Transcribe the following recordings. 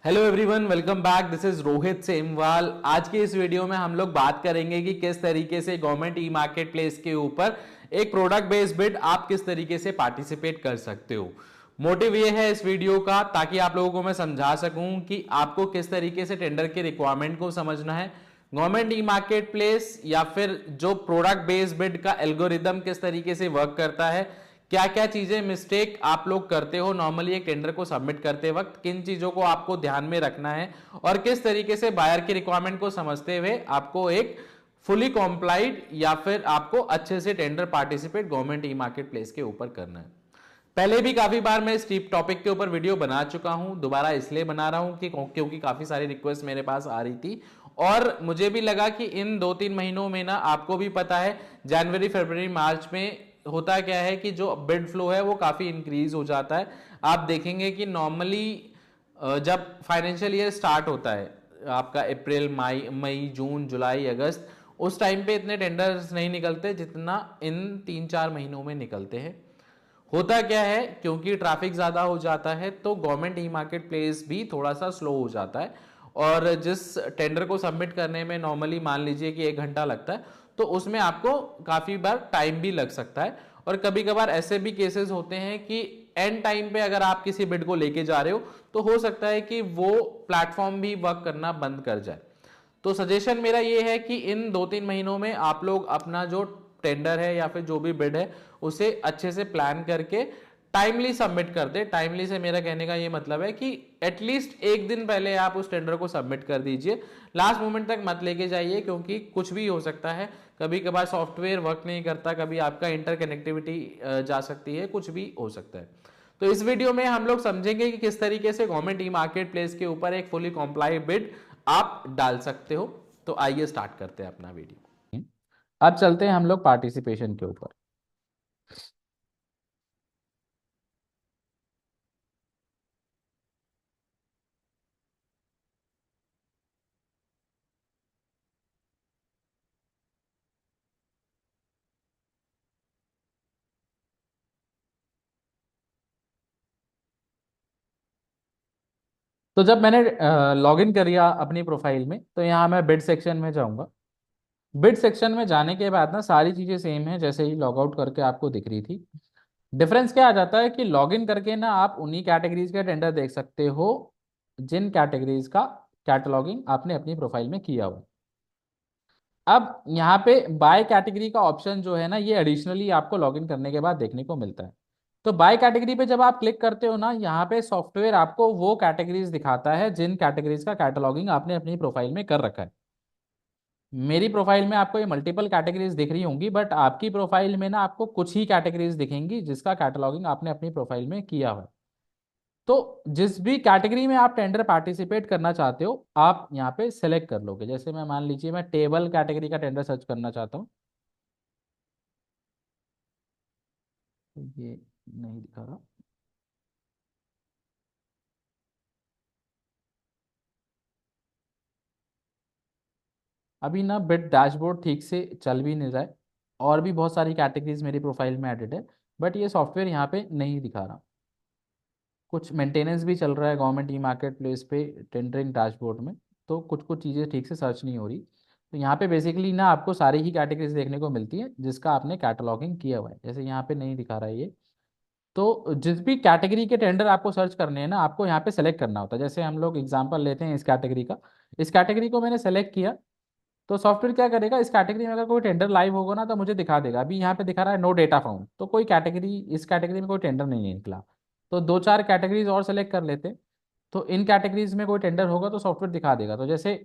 Hello everyone, welcome back. This is Rohit Semwal. आज के इस वीडियो में हम लोग बात करेंगे कि किस तरीके से गवर्नमेंट ई मार्केट प्लेस के ऊपर एक प्रोडक्ट बेस्ड बिड आप किस तरीके से पार्टिसिपेट कर सकते हो। मोटिव ये है इस वीडियो का ताकि आप लोगों को मैं समझा सकूं कि आपको किस तरीके से टेंडर के रिक्वायरमेंट को समझना है, गवर्नमेंट ई मार्केट प्लेस या फिर जो प्रोडक्ट बेस्ड बिड का एल्गोरिदम किस तरीके से वर्क करता है, क्या क्या चीजें मिस्टेक आप लोग करते हो नॉर्मली एक टेंडर को सबमिट करते वक्त, किन चीजों को आपको ध्यान में रखना है और किस तरीके से बायर की रिक्वायरमेंट को समझते हुए आपको एक फुली कॉम्प्लाइड या फिर आपको अच्छे से tender participate government e market place के ऊपर करना है। पहले भी काफी बार मैं इस टॉपिक के ऊपर वीडियो बना चुका हूं, दोबारा इसलिए बना रहा हूं कि क्योंकि काफी सारी रिक्वेस्ट मेरे पास आ रही थी और मुझे भी लगा कि इन 2-3 महीनों में ना, आपको भी पता है जनवरी फरवरी मार्च में होता क्या है कि जो बिड फ्लो है वो काफी इंक्रीज हो जाता है। आप देखेंगे कि नॉर्मली जब फाइनेंशियल ईयर स्टार्ट होता है आपका अप्रैल मई मई जून जुलाई अगस्त, उस टाइम पे इतने टेंडर्स नहीं निकलते जितना इन 3-4 महीनों में निकलते हैं। होता क्या है, क्योंकि ट्रैफिक ज़्यादा हो जाता है तो गवर्नमेंट ई मार्केट प्लेस भी थोड़ा सा स्लो हो जाता है और जिस टेंडर को सबमिट करने में नॉर्मली मान लीजिए कि 1 घंटा लगता है, तो उसमें आपको काफ़ी बार टाइम भी लग सकता है। और कभी कभार ऐसे भी केसेस होते हैं कि एंड टाइम पे अगर आप किसी बिड को लेके जा रहे हो तो हो सकता है कि वो प्लेटफॉर्म भी वर्क करना बंद कर जाए। तो सजेशन मेरा ये है कि इन 2-3 महीनों में आप लोग अपना जो टेंडर है या फिर जो भी बिड है उसे अच्छे से प्लान करके टाइमली सबमिट कर दे। टाइमली से मेरा कहने का ये मतलब है कि एटलीस्ट एक दिन पहले आप उस टेंडर को सबमिट कर दीजिए, लास्ट मोमेंट तक मत लेके जाइए, क्योंकि कुछ भी हो सकता है। कभी कभार सॉफ्टवेयर वर्क नहीं करता, कभी आपका इंटरकनेक्टिविटी जा सकती है, कुछ भी हो सकता है। तो इस वीडियो में हम लोग समझेंगे कि किस तरीके से गवर्नमेंट ई मार्केट प्लेस के ऊपर एक फुली कॉम्प्लाई बिड आप डाल सकते हो। तो आइए स्टार्ट करते हैं अपना वीडियो। अब चलते हैं हम लोग पार्टिसिपेशन के ऊपर। तो जब मैंने लॉगिन कर लिया अपनी प्रोफाइल में, तो यहाँ मैं बिड सेक्शन में जाऊंगा। बिड सेक्शन में जाने के बाद ना सारी चीजें सेम है जैसे ही लॉग आउट करके आपको दिख रही थी। डिफरेंस क्या आ जाता है कि लॉगिन करके ना आप उन्हीं कैटेगरीज के टेंडर देख सकते हो जिन कैटेगरीज का कैटलॉगिंग आपने अपनी प्रोफाइल में किया हुआ। अब यहाँ पे बाय कैटेगरी का ऑप्शन जो है ना, ये एडिशनली आपको लॉगिन करने के बाद देखने को मिलता है। तो बाय कैटेगरी पे जब आप क्लिक करते हो ना, यहाँ पे सॉफ्टवेयर आपको वो कैटेगरीज दिखाता है जिन कैटेगरीज का कैटलॉगिंग आपने अपनी प्रोफाइल में कर रखा है। मेरी प्रोफाइल में आपको ये मल्टीपल कैटेगरीज दिख रही होंगी, बट आपकी प्रोफाइल में ना आपको कुछ ही कैटेगरीज दिखेंगी जिसका कैटलॉगिंग आपने अपनी प्रोफाइल में किया हुआ है। तो जिस भी कैटेगरी में आप टेंडर पार्टिसिपेट करना चाहते हो आप यहाँ पे सेलेक्ट कर लोगे। जैसे मैं मान लीजिए मैं टेबल कैटेगरी का टेंडर सर्च करना चाहता हूँ, तो ये नहीं दिखा रहा। अभी ना बिट डैशबोर्ड ठीक से चल भी नहीं रहा है और भी बहुत सारी कैटेगरीज मेरी प्रोफाइल में एडिड है, बट ये सॉफ्टवेयर यहाँ पे नहीं दिखा रहा। कुछ मेंटेनेंस भी चल रहा है गवर्नमेंट ई मार्केट प्लेस पे टेंडरिंग डैशबोर्ड में, तो कुछ कुछ चीज़ें ठीक से सर्च नहीं हो रही। तो यहाँ पे बेसिकली ना आपको सारी ही कैटेगरीज देखने को मिलती है जिसका आपने कैटलॉगिंग किया हुआ है। जैसे यहाँ पे नहीं दिखा रहा है ये। तो जिस भी कैटेगरी के टेंडर आपको सर्च करने हैं ना, आपको यहाँ पे सेलेक्ट करना होता है। जैसे हम लोग एग्जांपल लेते हैं इस कैटेगरी का। इस कैटेगरी को मैंने सेलेक्ट किया, तो सॉफ्टवेयर क्या करेगा, इस कैटेगरी में अगर कोई टेंडर लाइव होगा ना तो मुझे दिखा देगा। अभी यहाँ पे दिखा रहा है नो डेटा फाउंड, तो कोई कैटेगरी, इस कैटेगरी में कोई टेंडर नहीं निकला। तो 2-4 कैटेगरीज और सेलेक्ट कर लेते, तो इन कैटेगरीज में कोई टेंडर होगा तो सॉफ्टवेयर दिखा देगा। तो जैसे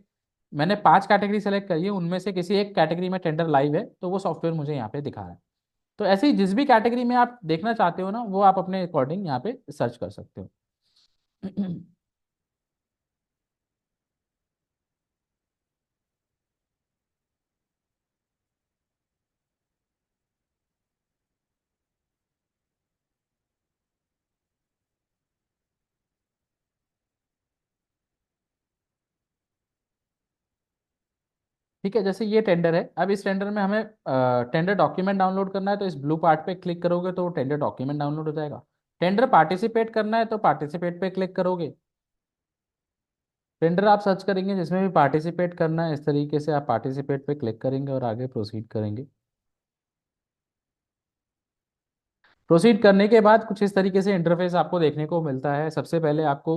मैंने 5 कैटेगरी सेलेक्ट करी है, उनमें से किसी एक कैटेगरी में टेंडर लाइव है तो वो सॉफ्टवेयर मुझे यहाँ पे दिखा रहा है। तो ऐसे ही जिस भी कैटेगरी में आप देखना चाहते हो ना, वो आप अपने अकॉर्डिंग यहाँ पे सर्च कर सकते हो। ठीक है, जैसे ये टेंडर है। अब इस टेंडर में हमें टेंडर डॉक्यूमेंट डाउनलोड करना है, तो इस ब्लू पार्ट पे क्लिक करोगे तो टेंडर डॉक्यूमेंट डाउनलोड हो जाएगा। टेंडर पार्टिसिपेट करना है तो पार्टिसिपेट पे क्लिक करोगे। टेंडर आप सर्च करेंगे जिसमें भी पार्टिसिपेट करना है, इस तरीके से आप पार्टिसिपेट पे क्लिक करेंगे और आगे प्रोसीड करेंगे। प्रोसीड करने के बाद कुछ इस तरीके से इंटरफेस आपको देखने को मिलता है। सबसे पहले आपको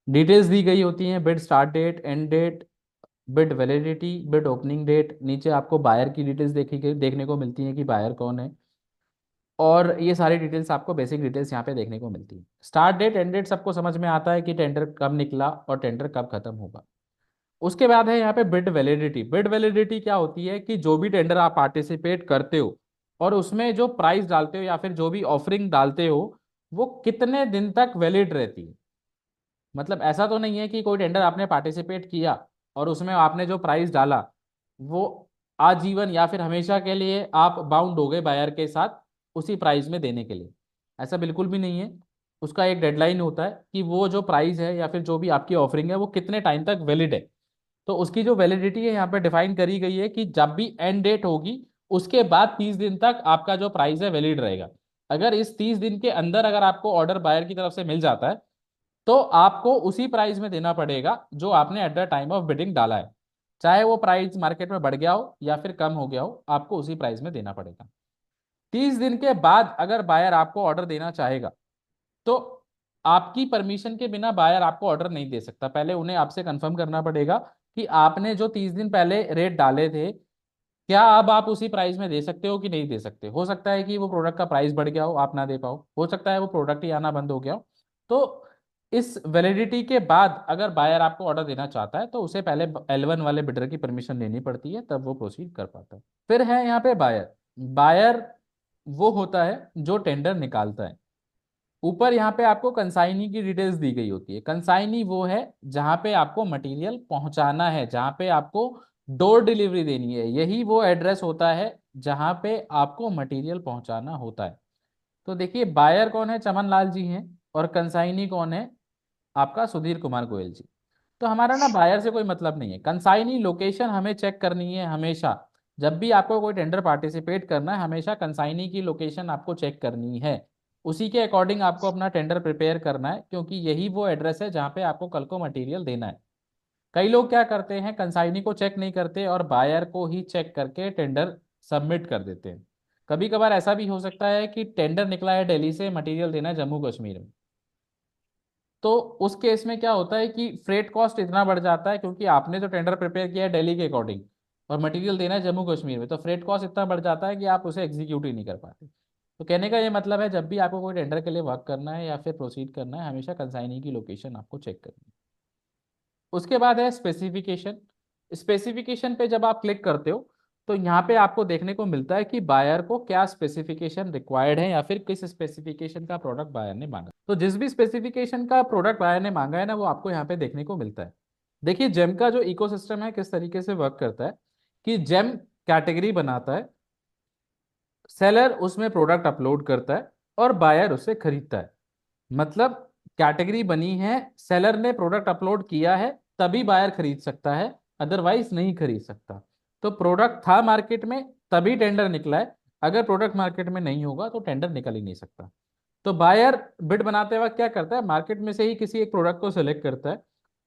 डिटेल्स दी गई होती हैं, bid start date, end date, bid validity, bid opening date. नीचे आपको बायर की डिटेल्स देखने को मिलती हैं कि बायर कौन है, और ये सारी डिटेल्स आपको बेसिक डिटेल्स यहाँ पे देखने को मिलती है। स्टार्ट डेट एंड डेट सबको समझ में आता है कि टेंडर कब निकला और टेंडर कब खत्म होगा। उसके बाद है यहाँ पे बिड वैलिडिटी। बिड वैलिडिटी क्या होती है कि जो भी टेंडर आप पार्टिसिपेट करते हो और उसमें जो प्राइस डालते हो या फिर जो भी ऑफरिंग डालते हो, वो कितने दिन तक वैलिड रहती है। मतलब ऐसा तो नहीं है कि कोई टेंडर आपने पार्टिसिपेट किया और उसमें आपने जो प्राइस डाला वो आजीवन या फिर हमेशा के लिए आप बाउंड हो गए बायर के साथ उसी प्राइस में देने के लिए। ऐसा बिल्कुल भी नहीं है। उसका एक डेडलाइन होता है कि वो जो प्राइस है या फिर जो भी आपकी ऑफरिंग है वो कितने टाइम तक वैलिड है। तो उसकी जो वैलिडिटी है यहाँ पे डिफाइन करी गई है कि जब भी एंड डेट होगी उसके बाद 30 दिन तक आपका जो प्राइस है वैलिड रहेगा। अगर इस 30 दिन के अंदर अगर आपको ऑर्डर बायर की तरफ से मिल जाता है तो आपको उसी प्राइस में देना पड़ेगा जो आपने at the time of bidding डाला है। चाहे वो प्राइस मार्केट में बढ़ गया हो या फिर कम हो गया हो, आपको उसी प्राइस में देना पड़ेगा। 30 दिन के बाद अगर बायर आपको ऑर्डर देना चाहेगा तो आपकी परमिशन के बिना बायर आपको ऑर्डर नहीं दे सकता। पहले उन्हें आपसे कंफर्म करना पड़ेगा कि आपने जो 30 दिन पहले रेट डाले थे क्या अब आप उसी प्राइस में दे सकते हो कि नहीं दे सकते। हो सकता है कि वो प्रोडक्ट का प्राइस बढ़ गया हो, आप ना दे पाओ, हो सकता है वो प्रोडक्ट ही आना बंद हो गया हो। तो इस वैलिडिटी के बाद अगर बायर आपको ऑर्डर देना चाहता है तो उसे पहले L1 वाले बिडर की परमिशन लेनी पड़ती है, तब वो प्रोसीड कर पाता है। फिर है यहाँ पे बायर। बायर वो होता है जो टेंडर निकालता है। ऊपर यहाँ पे आपको कंसाइनी की डिटेल्स दी गई होती है। कंसाइनी वो है जहाँ पे आपको मटेरियल पहुंचाना है, जहाँ पे आपको डोर डिलीवरी देनी है, यही वो एड्रेस होता है जहाँ पे आपको मटेरियल पहुंचाना होता है। तो देखिए बायर कौन है, चमन लाल जी हैं, और कंसाइनी कौन है, आपका सुधीर कुमार गोयल जी। तो हमारा ना बायर से कोई मतलब नहीं है। कंसाइनी लोकेशन हमें चेक करनी है हमेशा। जब भी आपको कोई टेंडर पार्टिसिपेट करना है हमेशा कंसाइनी की लोकेशन आपको चेक करनी है। उसी के अकॉर्डिंग आपको अपना टेंडर प्रिपेयर करना है, क्योंकि यही वो एड्रेस है जहाँ पे आपको कल को मटेरियल देना है। कई लोग क्या करते हैं, कंसाइनी को चेक नहीं करते और बायर को ही चेक करके टेंडर सबमिट कर देते हैं। कभी कभार ऐसा भी हो सकता है कि टेंडर निकला है दिल्ली से, मटेरियल देना है जम्मू कश्मीर में। तो उस केस में क्या होता है कि फ्रेट कॉस्ट इतना बढ़ जाता है, क्योंकि आपने तो टेंडर प्रिपेयर किया है दिल्ली के अकॉर्डिंग और मटेरियल देना है जम्मू कश्मीर में, तो फ्रेट कॉस्ट इतना बढ़ जाता है कि आप उसे एग्जीक्यूट ही नहीं कर पाते। तो कहने का ये मतलब है जब भी आपको कोई टेंडर के लिए वर्क करना है या फिर प्रोसीड करना है हमेशा कंसाइनी की लोकेशन आपको चेक करनी है। उसके बाद है स्पेसिफिकेशन। स्पेसिफिकेशन पे जब आप क्लिक करते हो तो यहाँ पे आपको देखने को मिलता है कि बायर को क्या स्पेसिफिकेशन रिक्वायर्ड है या फिर किस स्पेसिफिकेशन का प्रोडक्ट बायर ने मांगा। तो जिस भी स्पेसिफिकेशन का प्रोडक्ट बायर ने मांगा है ना वो आपको यहाँ पे देखने को मिलता है। देखिए जेम का जो इकोसिस्टम है किस तरीके से वर्क करता है कि जेम कैटेगरी बनाता है, सेलर उसमें प्रोडक्ट अपलोड करता है और बायर उसे खरीदता है। मतलब कैटेगरी बनी है, सेलर ने प्रोडक्ट अपलोड किया है, तभी बायर खरीद सकता है, अदरवाइज नहीं खरीद सकता। तो प्रोडक्ट था मार्केट में तभी टेंडर निकला है। अगर प्रोडक्ट मार्केट में नहीं होगा तो टेंडर निकल ही नहीं सकता। तो बायर बिड बनाते वक्त क्या करता है, मार्केट में से ही किसी एक प्रोडक्ट को सिलेक्ट करता है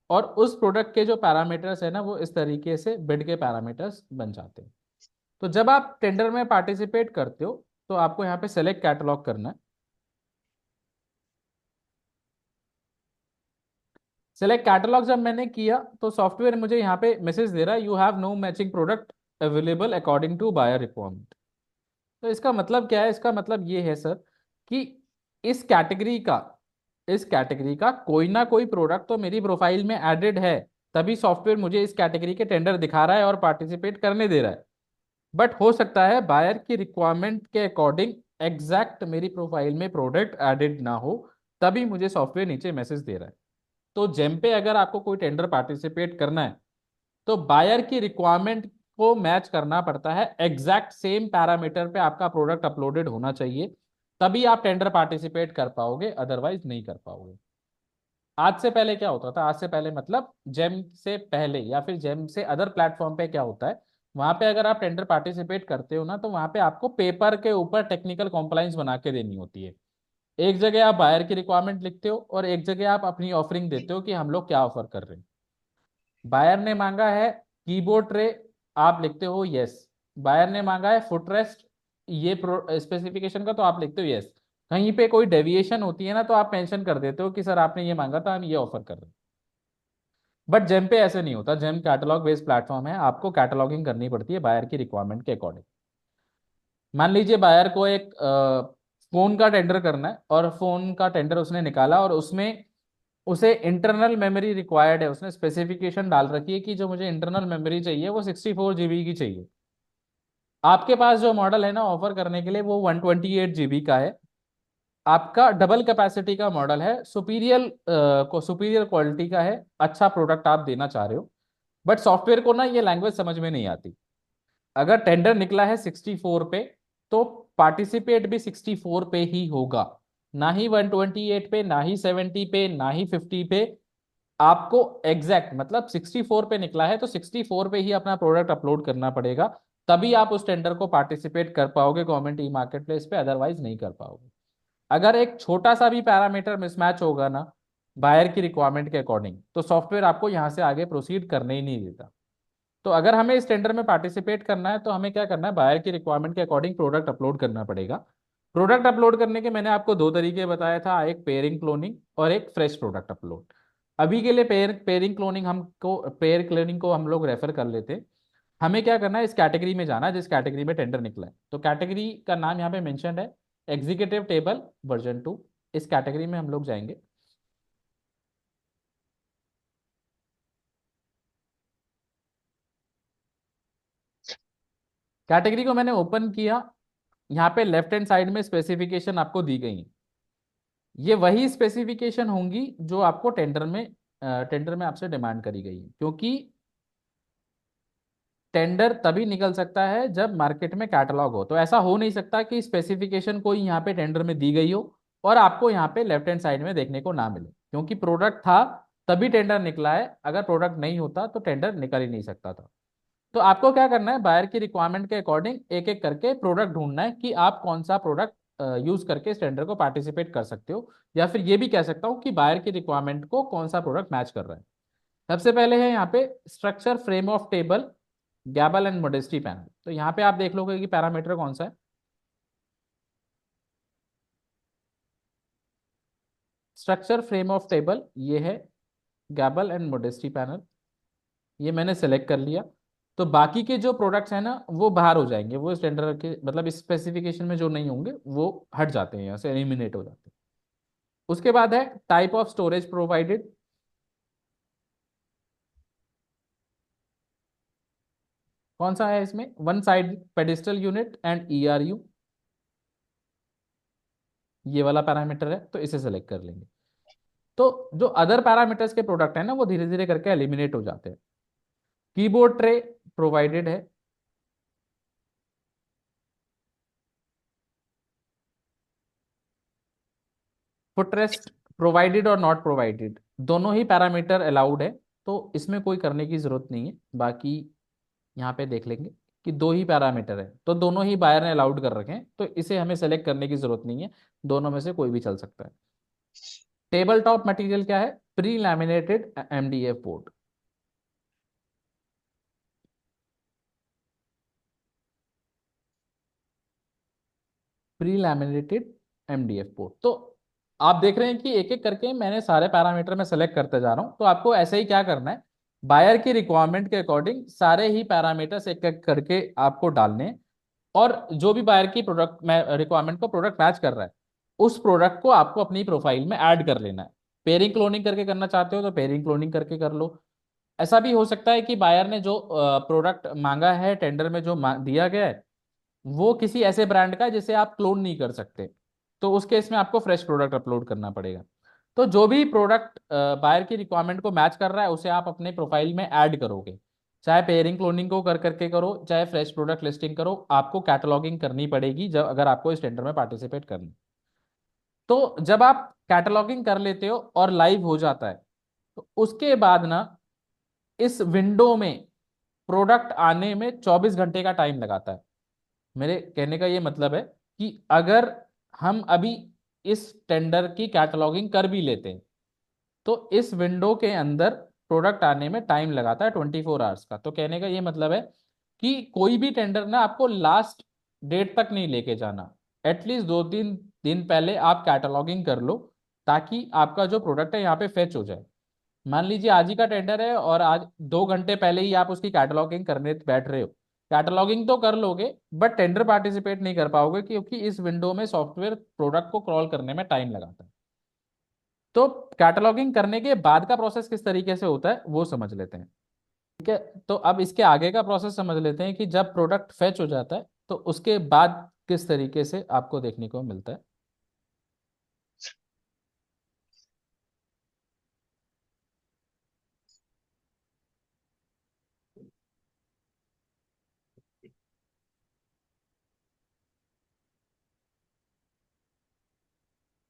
और उस प्रोडक्ट के जो पैरामीटर्स है ना वो इस तरीके से बिड के पैरामीटर्स बन जाते हैं। तो जब आप टेंडर में पार्टिसिपेट करते हो तो आपको यहाँ पे सेलेक्ट कैटलॉग करना है। सेलेक्ट कैटलॉग जब मैंने किया तो सॉफ्टवेयर मुझे यहाँ पे मैसेज दे रहा है, you have no matching product available according to buyer requirement. तो इसका मतलब क्या है, इसका मतलब ये है सर कि इस कैटेगरी का इस कैटेगरी का कोई ना कोई प्रोडक्ट तो मेरी प्रोफाइल में एडेड है, तभी सॉफ्टवेयर मुझे इस कैटेगरी के टेंडर दिखा रहा है और पार्टिसिपेट करने दे रहा है। बट हो सकता है बायर की रिक्वायरमेंट के अकॉर्डिंग एग्जैक्ट मेरी प्रोफाइल में प्रोडक्ट एडेड ना हो, तभी मुझे सॉफ्टवेयर नीचे मैसेज दे रहा है। तो जेम पे अगर आपको कोई टेंडर पार्टिसिपेट करना है तो बायर की रिक्वायरमेंट को मैच करना पड़ता है, एग्जैक्ट सेम पैरामीटर पे आपका प्रोडक्ट अपलोडेड होना चाहिए, तभी आप टेंडर पार्टिसिपेट कर पाओगे, अदरवाइज नहीं कर पाओगे। आज से पहले क्या होता था, आज से पहले मतलब जेम से पहले या फिर जेम से अदर प्लेटफॉर्म पे क्या होता है, वहां पे अगर आप टेंडर पार्टिसिपेट करते हो ना तो वहां पे आपको पेपर के ऊपर टेक्निकल कॉम्प्लाइंस बना के देनी होती है। एक जगह आप बायर की रिक्वायरमेंट लिखते हो और एक जगह आप अपनी ऑफरिंग देते हो कि हम लोग क्या ऑफर कर रहे हैं। बायर ने मांगा है कीबोर्ड ट्रे, आप लिखते हो यस। बायर ने मांगा है फुटरेस्ट, ये स्पेसिफिकेशन का, तो आप लिखते हो यस। कहीं पे कोई डेविएशन होती है ना, तो आप मेंशन कर देते हो कि सर आपने ये मांगा था, हम ये ऑफर कर रहे हैं। बट जेम पे ऐसे नहीं होता, जेम कैटलॉग बेस्ड प्लेटफॉर्म है, आपको कैटलॉगिंग करनी पड़ती है बायर की रिक्वायरमेंट के अकॉर्डिंग। मान लीजिए बायर को एक फोन का टेंडर करना है, और फोन का टेंडर उसने निकाला, और उसमें उसे इंटरनल मेमोरी रिक्वायर्ड है, उसने स्पेसिफिकेशन डाल रखी है कि जो मुझे इंटरनल मेमोरी चाहिए वो 64 GB की चाहिए। आपके पास जो मॉडल है ना ऑफर करने के लिए, वो 128 GB का है, आपका डबल कैपेसिटी का मॉडल है, सुपीरियर को सुपीरियर क्वालिटी का है, अच्छा प्रोडक्ट आप देना चाह रहे हो। बट सॉफ्टवेयर को ना ये लैंग्वेज समझ में नहीं आती। अगर टेंडर निकला है 64 पे, तो पार्टिसिपेट भी 64 पे ही होगा, ना ही 128 पे, ना ही 70 पे, ना ही 50 पे। आपको एग्जैक्ट मतलब 64 पे निकला है तो 64 पे ही अपना प्रोडक्ट अपलोड करना पड़ेगा, तभी आप उस टेंडर को पार्टिसिपेट कर पाओगे गवर्नमेंट ई मार्केट प्लेस पे, अदरवाइज नहीं कर पाओगे। अगर एक छोटा सा भी पैरामीटर मिसमैच होगा ना बायर की रिक्वायरमेंट के अकॉर्डिंग, तो सॉफ्टवेयर आपको यहाँ से आगे प्रोसीड करने ही नहीं देता। तो अगर हमें इस टेंडर में पार्टिसिपेट करना है, तो हमें क्या करना है, बायर की रिक्वायरमेंट के अकॉर्डिंग प्रोडक्ट अपलोड करना पड़ेगा। प्रोडक्ट अपलोड करने के मैंने आपको दो तरीके बताया था, एक पेयरिंग क्लोनिंग और एक फ्रेश प्रोडक्ट अपलोड। अभी के लिए पेयरिंग क्लोनिंग हमको, पेयर क्लोनिंग को हम लोग रेफर कर लेते हैं। हमें क्या करना है, इस कैटेगरी में जाना है जिस कैटेगरी में टेंडर निकला है। तो कैटेगरी का नाम यहाँ पे मेंशन है, एग्जीक्यूटिव टेबल वर्जन 2। इस कैटेगरी में हम लोग जाएंगे। कैटेगरी को मैंने ओपन किया, यहाँ पे लेफ्ट हैंड साइड में स्पेसिफिकेशन आपको दी गई है। ये वही स्पेसिफिकेशन होंगी जो आपको टेंडर में आपसे डिमांड करी गई है, क्योंकि टेंडर तभी निकल सकता है जब मार्केट में कैटलॉग हो। तो ऐसा हो नहीं सकता कि स्पेसिफिकेशन कोई यहाँ पे टेंडर में दी गई हो और आपको यहाँ पे लेफ्ट हैंड साइड में देखने को ना मिले, क्योंकि प्रोडक्ट था तभी टेंडर निकला है। अगर प्रोडक्ट नहीं होता तो टेंडर निकल ही नहीं सकता था। तो आपको क्या करना है, बायर की रिक्वायरमेंट के अकॉर्डिंग एक एक करके प्रोडक्ट ढूंढना है कि आप कौन सा प्रोडक्ट यूज करके इस टेंडर को पार्टिसिपेट कर सकते हो, या फिर ये भी कह सकता हूँ कि बायर की रिक्वायरमेंट को कौन सा प्रोडक्ट मैच कर रहा है। सबसे पहले है यहाँ पे structure frame of table, gable and modesty panel. तो यहाँ पे आप देख लोगे कि पैरामीटर कौन सा है। स्ट्रक्चर फ्रेम ऑफ टेबल ये है, गैबल एंड मोडेस्टी पैनल ये मैंने सेलेक्ट कर लिया। तो बाकी के जो प्रोडक्ट्स हैं ना वो बाहर हो जाएंगे, वो स्टैंडर्ड के मतलब इस स्पेसिफिकेशन में जो नहीं होंगे वो हट जाते हैं, यहाँ से एलिमिनेट हो जाते हैं। उसके बाद है टाइप ऑफ स्टोरेज प्रोवाइडेड। कौन सा है इसमें, one side pedestal unit and ERU, ये वाला पैरामीटर है, तो इसे सेलेक्ट कर लेंगे। तो जो अदर पैरामीटर्स के प्रोडक्ट है ना वो धीरे धीरे करके एलिमिनेट हो जाते हैं। कीबोर्ड ट्रे प्रोवाइडेड है। फुटरेस्ट प्रोवाइडेड और नॉट प्रोवाइडेड, दोनों ही पैरामीटर अलाउड है, तो इसमें कोई करने की जरूरत नहीं है। बाकी यहाँ पे देख लेंगे कि दो ही पैरामीटर है, तो दोनों ही बायर ने अलाउड कर रखे हैं, तो इसे हमें सेलेक्ट करने की जरूरत नहीं है, दोनों में से कोई भी चल सकता है। टेबल टॉप मटेरियल क्या है, pre laminated MDF board. Pre laminated MDF board. तो आप देख रहे हैं कि एक एक करके मैंने सारे पैरामीटर में सेलेक्ट करते जा रहा हूं। तो आपको ऐसे ही क्या करना है, बायर की रिक्वायरमेंट के अकॉर्डिंग सारे ही पैरामीटर्स एक एक करके आपको डालने हैं, और जो भी बायर की प्रोडक्ट में रिक्वायरमेंट को प्रोडक्ट मैच कर रहा है, उस प्रोडक्ट को आपको अपनी प्रोफाइल में ऐड कर लेना है। पेयरिंग क्लोनिंग करके करना चाहते हो तो पेयरिंग क्लोनिंग करके कर लो। ऐसा भी हो सकता है कि बायर ने जो प्रोडक्ट मांगा है टेंडर में, जो दिया गया है वो किसी ऐसे ब्रांड का है जिसे आप क्लोन नहीं कर सकते, तो उस केस में आपको फ्रेश प्रोडक्ट अपलोड करना पड़ेगा। तो जो भी प्रोडक्ट बायर की रिक्वायरमेंट को मैच कर रहा है उसे आप अपने प्रोफाइल में ऐड करोगे, चाहे पेयरिंग क्लोनिंग को कर करके करो, चाहे फ्रेश प्रोडक्ट लिस्टिंग करो, आपको कैटलॉगिंग करनी पड़ेगी जब अगर आपको इस टेंडर में पार्टिसिपेट करना है। तो जब आप कैटलॉगिंग कर लेते हो और लाइव हो जाता है, तो उसके बाद ना इस विंडो में प्रोडक्ट आने में 24 घंटे का टाइम लगाता है। मेरे कहने का ये मतलब है कि अगर हम अभी इस टेंडर की कैटलॉगिंग कर भी लेते हैं, तो इस विंडो के अंदर प्रोडक्ट आने में टाइम लगाता है 24 आवर्स का। तो कहने का ये मतलब है कि कोई भी टेंडर ना आपको लास्ट डेट तक नहीं लेके जाना, एटलीस्ट 2-3 दिन पहले आप कैटलॉगिंग कर लो, ताकि आपका जो प्रोडक्ट है यहाँ पे फेच हो जाए। मान लीजिए आज ही का टेंडर है और आज 2 घंटे पहले ही आप उसकी कैटलॉगिंग करने बैठ रहे हो, कैटलॉगिंग तो कर लोगे बट टेंडर पार्टिसिपेट नहीं कर पाओगे, क्योंकि इस विंडो में सॉफ्टवेयर प्रोडक्ट को क्रॉल करने में टाइम लगाता है। तो कैटलॉगिंग करने के बाद का प्रोसेस किस तरीके से होता है वो समझ लेते हैं। ठीक है, तो अब इसके आगे का प्रोसेस समझ लेते हैं कि जब प्रोडक्ट फेच हो जाता है तो उसके बाद किस तरीके से आपको देखने को मिलता है।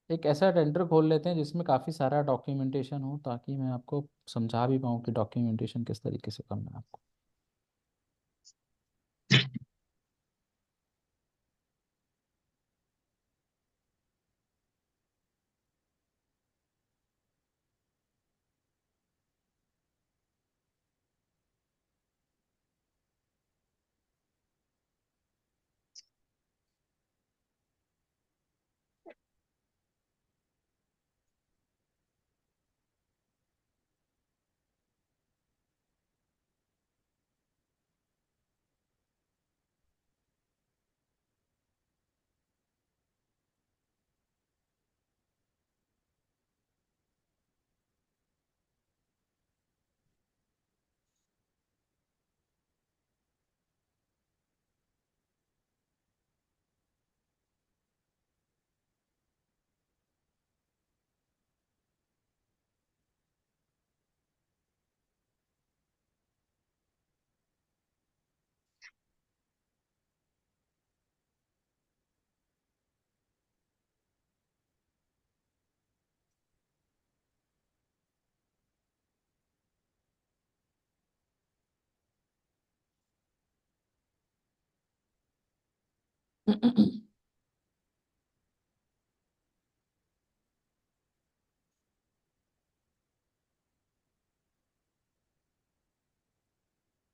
एक ऐसा टेंडर खोल लेते हैं जिसमें काफ़ी सारा डॉक्यूमेंटेशन हो, ताकि मैं आपको समझा भी पाऊँ कि डॉक्यूमेंटेशन किस तरीके से करना है आपको।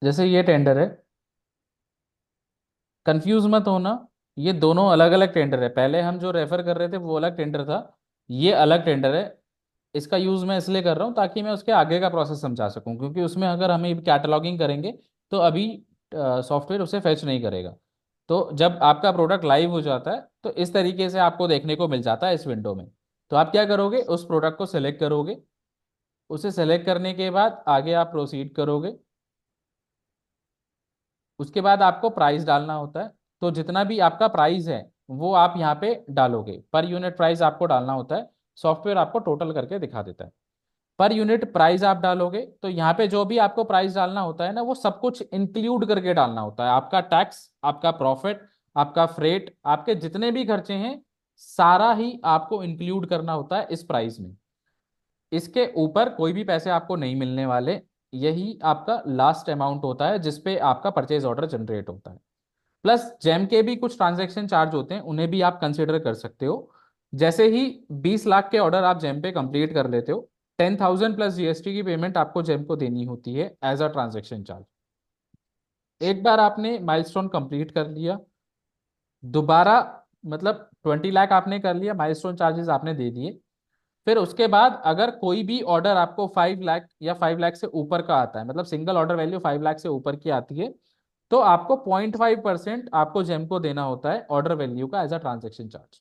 जैसे ये टेंडर है, कंफ्यूज मत होना, ये दोनों अलग अलग टेंडर है। पहले हम जो रेफर कर रहे थे वो अलग टेंडर था, ये अलग टेंडर है। इसका यूज मैं इसलिए कर रहा हूँ ताकि मैं उसके आगे का प्रोसेस समझा सकूं, क्योंकि उसमें अगर हमें कैटलॉगिंग करेंगे तो अभी सॉफ्टवेयर उसे फेच नहीं करेगा। तो जब आपका प्रोडक्ट लाइव हो जाता है तो इस तरीके से आपको देखने को मिल जाता है इस विंडो में। तो आप क्या करोगे, उस प्रोडक्ट को सिलेक्ट करोगे, उसे सेलेक्ट करने के बाद आगे आप प्रोसीड करोगे। उसके बाद आपको प्राइस डालना होता है। तो जितना भी आपका प्राइस है वो आप यहाँ पे डालोगे, पर यूनिट प्राइस आपको डालना होता है। सॉफ्टवेयर आपको टोटल करके दिखा देता है। पर यूनिट प्राइस आप डालोगे तो यहाँ पे जो भी आपको प्राइस डालना होता है ना, वो सब कुछ इंक्लूड करके डालना होता है। आपका टैक्स, आपका प्रॉफिट, आपका फ्रेट, आपके जितने भी खर्चे हैं, सारा ही आपको इंक्लूड करना होता है इस प्राइस में। इसके ऊपर कोई भी पैसे आपको नहीं मिलने वाले। यही आपका लास्ट अमाउंट होता है जिसपे आपका परचेज ऑर्डर जनरेट होता है। प्लस जेम के भी कुछ ट्रांजैक्शन चार्ज होते हैं, उन्हें भी आप कंसिडर कर सकते हो। जैसे ही 20 लाख के ऑर्डर आप जेम पे कंप्लीट कर लेते हो, 10,000 प्लस जीएसटी की पेमेंट आपको जेम को देनी होती है एज अ ट्रांजैक्शन चार्ज। एक बार आपने माइलस्टोन कंप्लीट कर लिया, दोबारा मतलब 20 लाख आपने कर लिया, माइलस्टोन चार्जेस आपने दे दिए। फिर उसके बाद अगर कोई भी ऑर्डर आपको 5 लाख या 5 लाख से ऊपर का आता है, मतलब सिंगल ऑर्डर वैल्यू 5 लाख से ऊपर की आती है, तो आपको 0.5% आपको जेम को देना होता है ऑर्डर वैल्यू का as a transaction charge.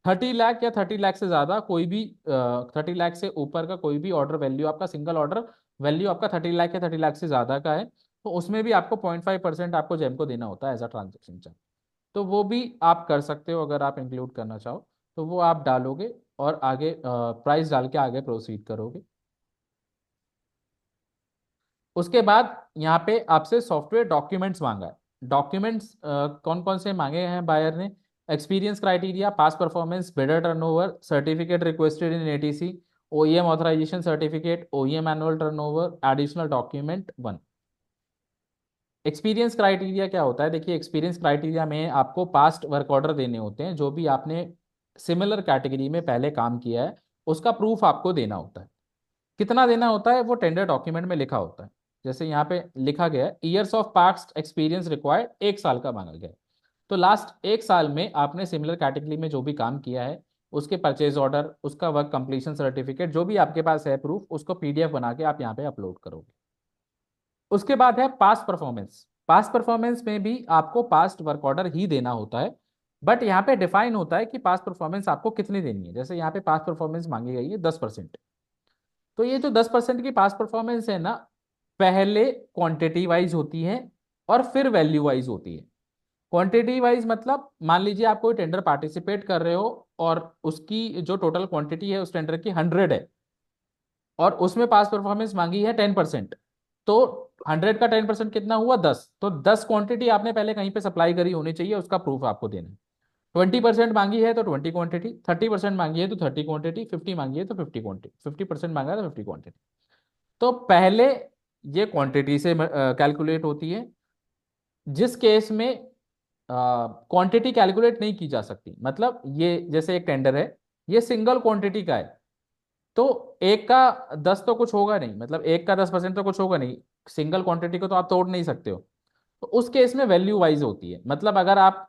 30 lakh या 30 लाख से ज्यादा कोई भी 30 लाख से ऊपर का कोई भी ऑर्डर वैल्यू, आपका सिंगल ऑर्डर वैल्यू आपका 30 लाख या 30 लाख से ज्यादा का है, तो उसमें भी आपको 0.5% आपको जेम को देना होता है एज अ ट्रांजेक्शन चार्ज। तो वो भी आप कर सकते हो, अगर आप इंक्लूड करना चाहो तो वो आप डालोगे और आगे प्राइस डाल के आगे प्रोसीड करोगे। उसके बाद यहाँ पे आपसे सॉफ्टवेयर डॉक्यूमेंट्स मांगा है। डॉक्यूमेंट्स कौन कौन से मांगे हैं बायर ने? Experience criteria, past performance, bidder turnover, certificate requested in ATC, OEM authorization certificate, OEM annual turnover, additional document 1। Experience criteria क्या होता है? देखिए, एक्सपीरियंस क्राइटेरिया में आपको पास्ट वर्क ऑर्डर देने होते हैं, जो भी आपने सिमिलर कैटेगरी में पहले काम किया है उसका प्रूफ आपको देना होता है। कितना देना होता है वो टेंडर डॉक्यूमेंट में लिखा होता है। जैसे यहाँ पे लिखा गया है years of past experience required, 1 साल का मांगा गया है। तो लास्ट 1 साल में आपने सिमिलर कैटेगरी में जो भी काम किया है, उसके परचेज ऑर्डर, उसका वर्क कंप्लीशन सर्टिफिकेट, जो भी आपके पास है प्रूफ, उसको पीडीएफ बना के आप यहाँ पे अपलोड करोगे। उसके बाद है पास्ट परफॉर्मेंस। पास्ट परफॉर्मेंस में भी आपको पास्ट वर्क ऑर्डर ही देना होता है, बट यहाँ पे डिफाइन होता है कि पास्ट परफॉर्मेंस आपको कितनी देनी है। जैसे यहाँ पे पास्ट परफॉर्मेंस मांगी गई है 10%। तो ये जो 10% की पास्ट परफॉर्मेंस है ना, पहले क्वांटिटी वाइज होती है और फिर वैल्यू वाइज होती है। क्वांटिटी वाइज मतलब मान लीजिए आप कोई टेंडर पार्टिसिपेट कर रहे हो और उसकी जो टोटल क्वांटिटी है उस टेंडर की 100 है, और उसमें पास परफॉर्मेंस मांगी है 10%। तो 100 का 10% कितना हुआ? 10। तो 10 क्वांटिटी आपने पहले कहीं पे सप्लाई करी होनी चाहिए, उसका प्रूफ आपको देना है। 20% मांगी है तो 20 क्वांटिटी, 30% मांगी है तो 30 क्वांटिटी, 50 मांगी है तो 50 क्वांटिटी, 50% मांगा है तो 50 क्वांटिटी। तो पहले ये क्वांटिटी से कैलकुलेट होती है। जिस केस में क्वांटिटी कैलकुलेट नहीं की जा सकती, मतलब ये जैसे एक टेंडर है, ये सिंगल क्वांटिटी का है, तो एक का 10 तो कुछ होगा नहीं, मतलब एक का 10% तो कुछ होगा नहीं, सिंगल क्वांटिटी को तो आप तोड़ नहीं सकते हो। तो उस केस में वैल्यू वाइज होती है। मतलब अगर आप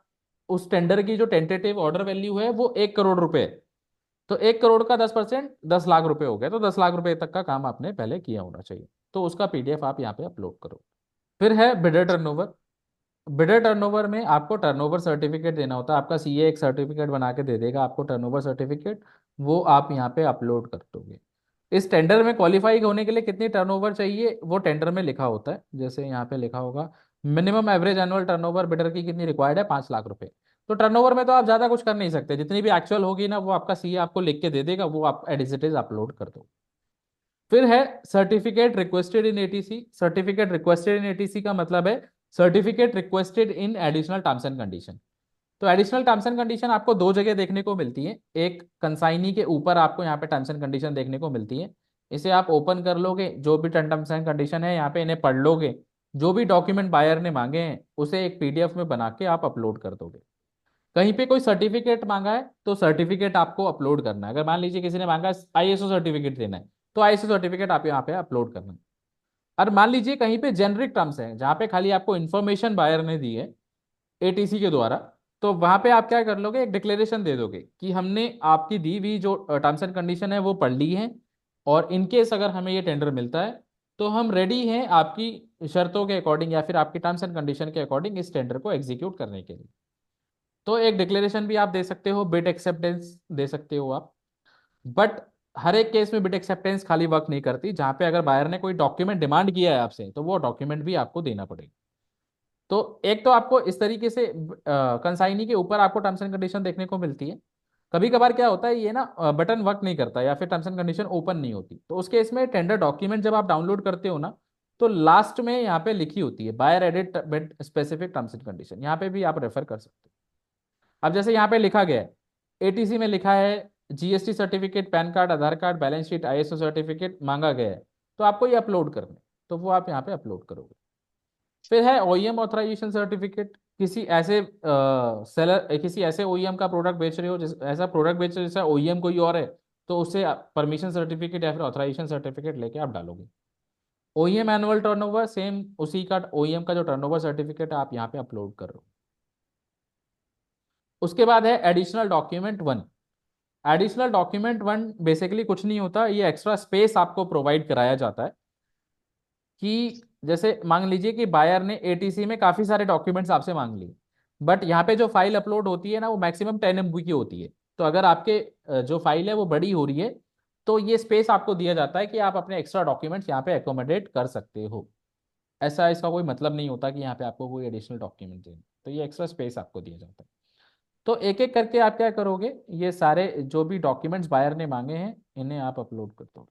उस टेंडर की जो टेंटेटिव ऑर्डर वैल्यू है वो 1 करोड़ रुपए है, तो 1 करोड़ का 10% 10 लाख रुपए हो गया, तो 10 लाख रुपए तक का काम आपने पहले किया होना चाहिए। तो उसका पीडीएफ आप यहाँ पे अपलोड करो। फिर है बिडर टर्नओवर। बिडर टर्नओवर में आपको टर्नओवर सर्टिफिकेट देना होता है। आपका सीए एक सर्टिफिकेट बना के दे देगा आपको, टर्नओवर सर्टिफिकेट, वो आप यहाँ पे अपलोड कर दोगे। इस टेंडर में क्वालिफाई होने के लिए कितनी टर्नओवर चाहिए वो टेंडर में लिखा होता है। जैसे यहाँ पे लिखा होगा minimum average annual turnover bidder की कितनी रिक्वायर्ड है, 5 लाख रुपए। तो टर्नओवर में तो आप ज्यादा कुछ कर नहीं सकते, जितनी भी एक्चुअल होगी ना वो आपका सीए आपको लिख के दे देगा, वो आप एज इट इज अपलोड कर दो। फिर है certificate requested in ATC. Certificate requested in ATC का मतलब है certificate requested in additional terms and condition. तो एडिशनल टर्म्स एंड कंडीशन आपको दो जगह देखने को मिलती है। एक कंसाइनी के ऊपर आपको यहाँ पे टर्म्स एंड कंडीशन देखने को मिलती है, इसे आप ओपन कर लोगे, जो भी टर्म्स एंड कंडीशन है यहाँ पे इन्हें पढ़ लोगे, जो भी डॉक्यूमेंट बायर ने मांगे हैं उसे एक पीडीएफ में बना के आप अपलोड कर दोगे। कहीं पे कोई सर्टिफिकेट मांगा है तो सर्टिफिकेट आपको अपलोड करना है। अगर मान लीजिए किसी ने मांगा आईएसओ सर्टिफिकेट देना है, तो आईएसओ सर्टिफिकेट आप यहाँ पे अपलोड करना है। और मान लीजिए कहीं पे जेनरिक टर्म्स है जहाँ पे खाली आपको इन्फॉर्मेशन बायर ने दी है एटीसी के द्वारा, तो वहां पे आप क्या कर लोगे, एक डिक्लेरेशन दे दोगे कि हमने आपकी दी हुई जो टर्म्स एंड कंडीशन है वो पढ़ ली है, और इनकेस अगर हमें ये टेंडर मिलता है तो हम रेडी हैं आपकी शर्तों के अकॉर्डिंग या फिर आपकी टर्म्स एंड कंडीशन के अकॉर्डिंग इस टेंडर को एग्जीक्यूट करने के लिए। तो एक डिक्लेरेशन भी आप दे सकते हो, बिड एक्सेप्टेंस दे सकते हो आप। बट हर एक केस में बिड एक्सेप्टेंस खाली वर्क नहीं करती। जहां पे अगर बायर ने कोई डॉक्यूमेंट डिमांड किया है आपसे तो वो डॉक्यूमेंट भी आपको देना पड़ेगा। तो एक तो आपको इस तरीके से कंसाइनी के ऊपर आपको टर्म्स एंड कंडीशन देखने को मिलती है। कभी कभार क्या होता है ये ना बटन वर्क नहीं करता या फिर टर्म्स एंड कंडीशन ओपन नहीं होती, तो उस केस में टेंडर डॉक्यूमेंट जब आप डाउनलोड करते हो ना, तो लास्ट में यहाँ पे लिखी होती है buyer edit bid specific terms and condition, यहाँ पे भी आप रेफर कर सकते हो। अब जैसे यहाँ पे लिखा गया है, एटीसी में लिखा है GST certificate, PAN card, Aadhaar card, balance sheet, ISO certificate मांगा गया है, तो आपको ये अपलोड करना है, तो वो आप यहाँ पे अपलोड करोगे। फिर है ओईएम ऑथराइजेशन सर्टिफिकेट। किसी ऐसे सेलर, किसी ऐसे ओईएम का प्रोडक्ट बेच रहे हो, ऐसा प्रोडक्ट बेच रहे हो जैसा ओईएम कोई और है, तो उससे परमिशन सर्टिफिकेट या फिर ऑथराइजेशन सर्टिफिकेट लेके आप डालोगे। ओईएम एनुअल टर्नओवर, सेम उसी का ओईएम का जो टर्नओवर सर्टिफिकेट है आप यहाँ पे अपलोड कर रहे हो। उसके बाद है additional document 1। Additional document 1 basically कुछ नहीं होता, ये एक्स्ट्रा स्पेस आपको प्रोवाइड कराया जाता है कि जैसे मान लीजिए कि बायर ने एटीसी में काफी सारे डॉक्यूमेंट्स आपसे मांग लिए, बट यहाँ पे जो फाइल अपलोड होती है ना वो मैक्सिमम 10 MB की होती है। तो अगर आपके जो फाइल है वो बड़ी हो रही है, तो ये स्पेस आपको दिया जाता है कि आप अपने एक्स्ट्रा डॉक्यूमेंट्स यहाँ पे एकोमोडेट कर सकते हो। ऐसा इसका कोई मतलब नहीं होता कि यहाँ पे आपको कोई एडिशनल डॉक्यूमेंट देना, तो ये एक्स्ट्रा स्पेस आपको दिया जाता है। तो एक एक करके आप क्या करोगे, ये सारे जो भी डॉक्यूमेंट्स बायर ने मांगे हैं इन्हें आप अपलोड कर दो।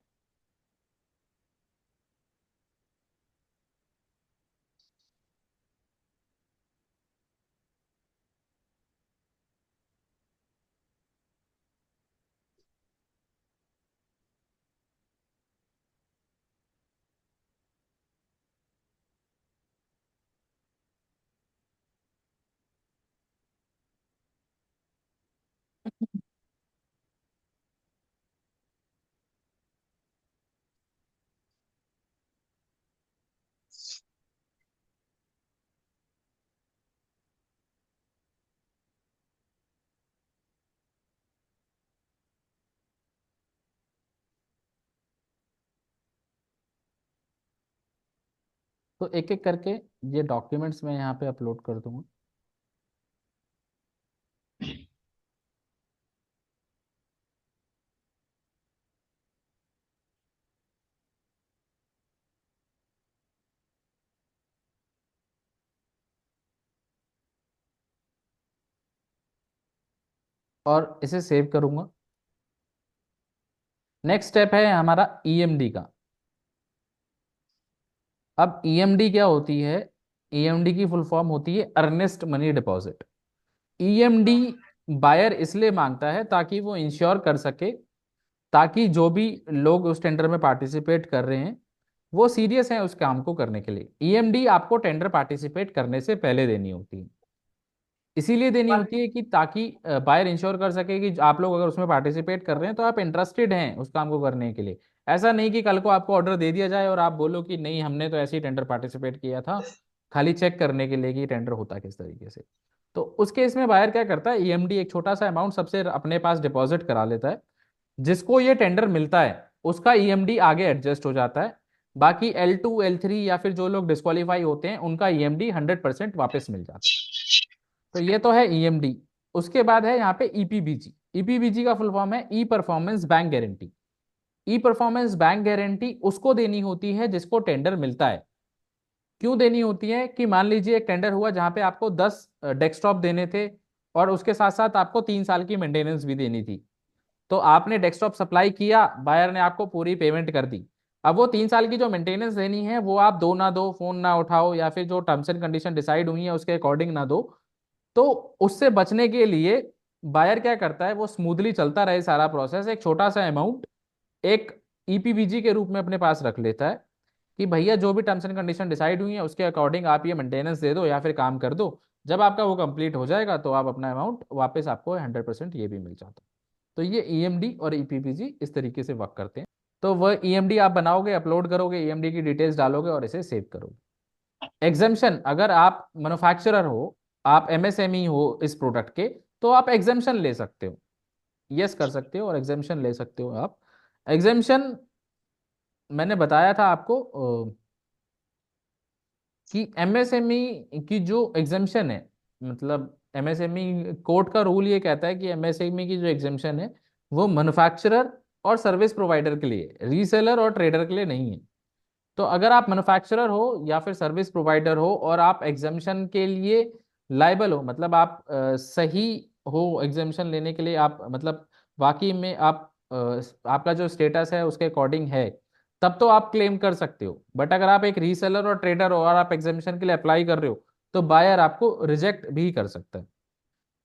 तो एक एक करके ये डॉक्यूमेंट्स मैं यहाँ पे अपलोड कर दूंगा। और इसे सेव करूंगा। नेक्स्ट स्टेप है हमारा ईएमडी का। अब ईएमडी क्या होती है? ईएमडी की फुल फॉर्म होती है earnest money deposit. EMD buyer इसलिए मांगता है ताकि वो इंश्योर कर सके, ताकि जो भी लोग उस टेंडर में पार्टिसिपेट कर रहे हैं वो सीरियस हैं उस काम को करने के लिए। ईएमडी आपको टेंडर पार्टिसिपेट करने से पहले देनी होती है। इसीलिए देनी होती है कि ताकि बायर इंश्योर कर सके कि आप लोग अगर उसमें पार्टिसिपेट कर रहे हैं तो आप इंटरेस्टेड हैं उस काम को करने के लिए। ऐसा नहीं कि कल को आपको ऑर्डर दे दिया जाए और आप बोलो कि नहीं, हमने तो ऐसे ही टेंडर पार्टिसिपेट किया था, खाली चेक करने के लिए कि टेंडर होता किस तरीके से। तो उस केस में बायर क्या करता है, ईएमडी एक छोटा सा अमाउंट सबसे अपने पास डिपॉजिट करा लेता है। जिसको ये टेंडर मिलता है उसका ईएमडी आगे एडजस्ट हो जाता है। बाकी L2 L3 या फिर जो लोग डिस्क्वालीफाई होते हैं उनका ईएमडी 100% वापस मिल जाता है। तो ये तो है ईएमडी। उसके बाद है यहाँ पे ईपीबीजी। ईपीबीजी का फुल फॉर्म है ई परफॉर्मेंस बैंक गारंटी। ई परफॉर्मेंस बैंक गारंटी उसको देनी होती है जिसको टेंडर मिलता है। क्यों देनी होती है कि मान लीजिए एक टेंडर हुआ जहां पे आपको 10 डेस्कटॉप देने थे और उसके साथ साथ आपको 3 साल की मेंटेनेंस भी देनी थी। तो आपने डेस्कटॉप सप्लाई किया, बायर ने आपको पूरी पेमेंट कर दी। अब वो 3 साल की जो मेंटेनेंस देनी है वो आप दो ना दो, फोन ना उठाओ, या फिर जो टर्म्स एंड कंडीशन डिसाइड हुई है उसके अकॉर्डिंग ना दो। तो उससे बचने के लिए बायर क्या करता है, वो स्मूथली चलता रहे सारा प्रोसेस, एक छोटा सा अमाउंट एक ईपीबीजी के रूप में अपने पास रख लेता है कि भैया जो भी टर्म्स एंड कंडीशन डिसाइड हुई है उसके अकॉर्डिंग आप ये मेंटेनेंस दे दो या फिर काम कर दो। जब आपका वो कंप्लीट हो जाएगा तो आप अपना अमाउंट वापस, आपको 100% ये भी मिल जाता है। तो ये ईएमडी और ईपीपीजी इस तरीके से वर्क करते हैं। तो वह ईएमडी आप बनाओगे, अपलोड करोगे, ईएमडी की डिटेल्स डालोगे और इसे सेव करोगे। एग्जाम्शन, अगर आप मैन्युफैक्चरर हो, आप एमएसएमई हो इस प्रोडक्ट के, तो आप एग्जाम्शन ले सकते हो। यस कर सकते हो और एग्जाम्शन ले सकते हो आप। एग्जाम्शन मैंने बताया था आपको कि एमएसएमई की जो एग्जाम्शन है, मतलब एमएसएमई कोर्ट का रूल ये कहता है कि एमएसएमई की जो एग्जाम्शन है वो मैन्युफैक्चरर और सर्विस प्रोवाइडर के लिए, रीसेलर और ट्रेडर के लिए नहीं है। तो अगर आप मैन्युफैक्चरर हो या फिर सर्विस प्रोवाइडर हो और आप एग्जाम्शन के लिए लाइबल हो, मतलब आप सही हो एग्जाम्शन लेने के लिए, आप मतलब वाकई में आप आपका जो स्टेटस है उसके अकॉर्डिंग है, तब तो आप क्लेम कर सकते हो। बट अगर आप एक रीसेलर और ट्रेडर हो और आप एग्जाम्शन के लिए अप्लाई कर रहे हो तो बायर आपको रिजेक्ट भी कर सकता है।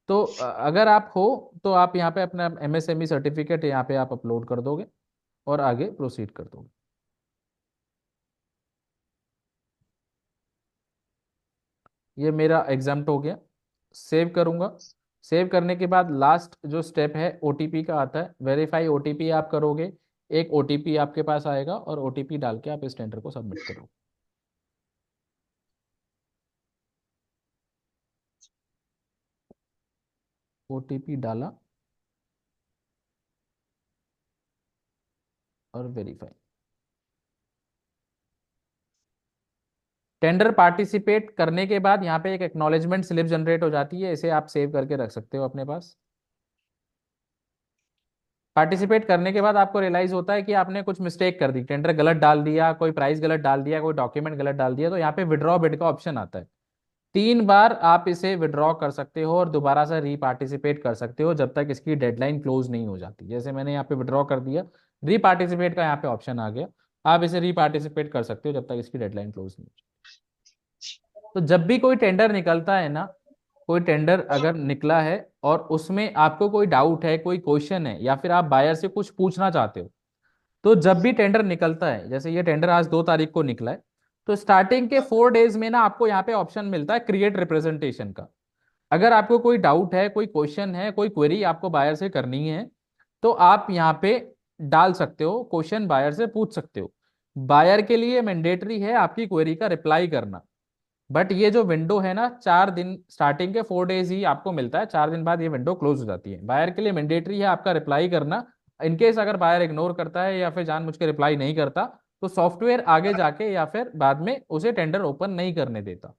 तो अगर आप हो तो आप यहाँ पे अपना एमएसएमई सर्टिफिकेट यहाँ पे आप अपलोड कर दोगे और आगे प्रोसीड कर दोगे। ये मेरा एग्जाम्प्ट हो गया। सेव करूंगा। सेव करने के बाद लास्ट जो स्टेप है ओटीपी का आता है, वेरीफाई ओटीपी आप करोगे। एक ओटीपी आपके पास आएगा और ओटीपी डाल के आप इस टेंडर को सबमिट करोगे। ओटीपी डाला और वेरीफाई। टेंडर पार्टिसिपेट करने के बाद यहाँ पे एक एक्नॉलेजमेंट स्लिप जनरेट हो जाती है, इसे आप सेव करके रख सकते हो अपने पास। पार्टिसिपेट करने के बाद आपको रियलाइज होता है कि आपने कुछ मिस्टेक कर दी, टेंडर गलत डाल दिया, कोई प्राइस गलत डाल दिया, कोई डॉक्यूमेंट गलत डाल दिया, तो यहाँ पे विड्रॉ बिड का ऑप्शन आता है। 3 बार आप इसे विड्रॉ कर सकते हो और दोबारा से रीपार्टिसिपेट कर सकते हो जब तक इसकी डेडलाइन क्लोज नहीं हो जाती। जैसे मैंने यहाँ पे विड्रॉ कर दिया, रीपार्टिसिपेट का यहाँ पे ऑप्शन आ गया, आप इसे रीपार्टिसिपेट कर सकते हो जब तक इसकी डेडलाइन क्लोज नहीं हो। तो जब भी कोई टेंडर निकलता है ना, कोई टेंडर अगर निकला है और उसमें आपको कोई डाउट है, कोई क्वेश्चन है, या फिर आप बायर से कुछ पूछना चाहते हो, तो जब भी टेंडर निकलता है, जैसे ये टेंडर आज 2 तारीख को निकला है, तो स्टार्टिंग के 4 डेज में ना आपको यहाँ पे ऑप्शन मिलता है क्रिएट रिप्रेजेंटेशन का। अगर आपको कोई डाउट है, कोई क्वेश्चन है, कोई क्वेरी आपको बायर से करनी है, तो आप यहाँ पे डाल सकते हो, क्वेश्चन बायर से पूछ सकते हो। बायर के लिए मैंडेटरी है आपकी क्वेरी का रिप्लाई करना। बट ये जो विंडो है ना, 4 दिन, स्टार्टिंग के 4 डेज ही आपको मिलता है, 4 दिन बाद ये विंडो क्लोज हो जाती है। बायर के लिए मैंडेटरी है आपका रिप्लाई करना। इनकेस अगर बायर इग्नोर करता है या फिर जानबूझ के रिप्लाई नहीं करता, तो सॉफ्टवेयर आगे जाके या फिर बाद में उसे टेंडर ओपन नहीं करने देता।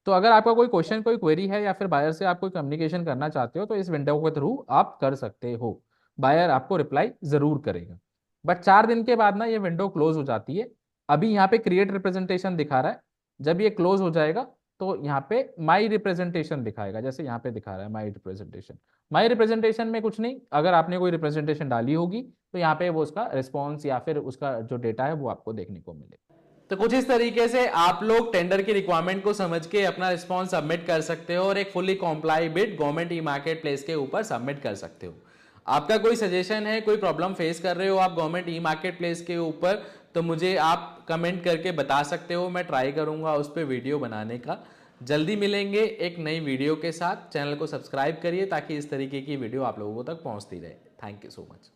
तो अगर आपका कोई क्वेश्चन, कोई क्वेरी है या फिर बायर से आप कोई कम्युनिकेशन करना चाहते हो तो इस विंडो के थ्रू आप कर सकते हो। बायर आपको रिप्लाई जरूर करेगा। बट 4 दिन के बाद ना ये विंडो क्लोज हो जाती है। अभी यहाँ पे क्रिएट रिप्रेजेंटेशन दिखा रहा है। जब ये क्लोज हो जाएगा तो यहाँ पे माई रिप्रेजेंटेशन दिखाएगा, जैसे यहाँ पे दिखा रहा है माई रिप्रेजेंटेशन। माई रिप्रेजेंटेशन में कुछ नहीं, अगर आपने कोई रिप्रेजेंटेशन डाली होगी तो यहाँ पे वो उसका रिस्पॉन्स या फिर उसका जो डेटा है वो आपको देखने को मिलेगा। तो कुछ इस तरीके से आप लोग टेंडर की रिक्वायरमेंट को समझ के अपना रिस्पॉन्स सबमिट कर सकते हो और एक fully comply bid government e market place के ऊपर सबमिट कर सकते हो। आपका कोई सजेशन है, कोई प्रॉब्लम फेस कर रहे हो आप गवर्नमेंट ई मार्केट प्लेस के ऊपर, तो मुझे आप कमेंट करके बता सकते हो। मैं ट्राई करूंगा उस पर वीडियो बनाने का। जल्दी मिलेंगे एक नई वीडियो के साथ। चैनल को सब्सक्राइब करिए ताकि इस तरीके की वीडियो आप लोगों तक पहुंचती रहे। Thank you so much.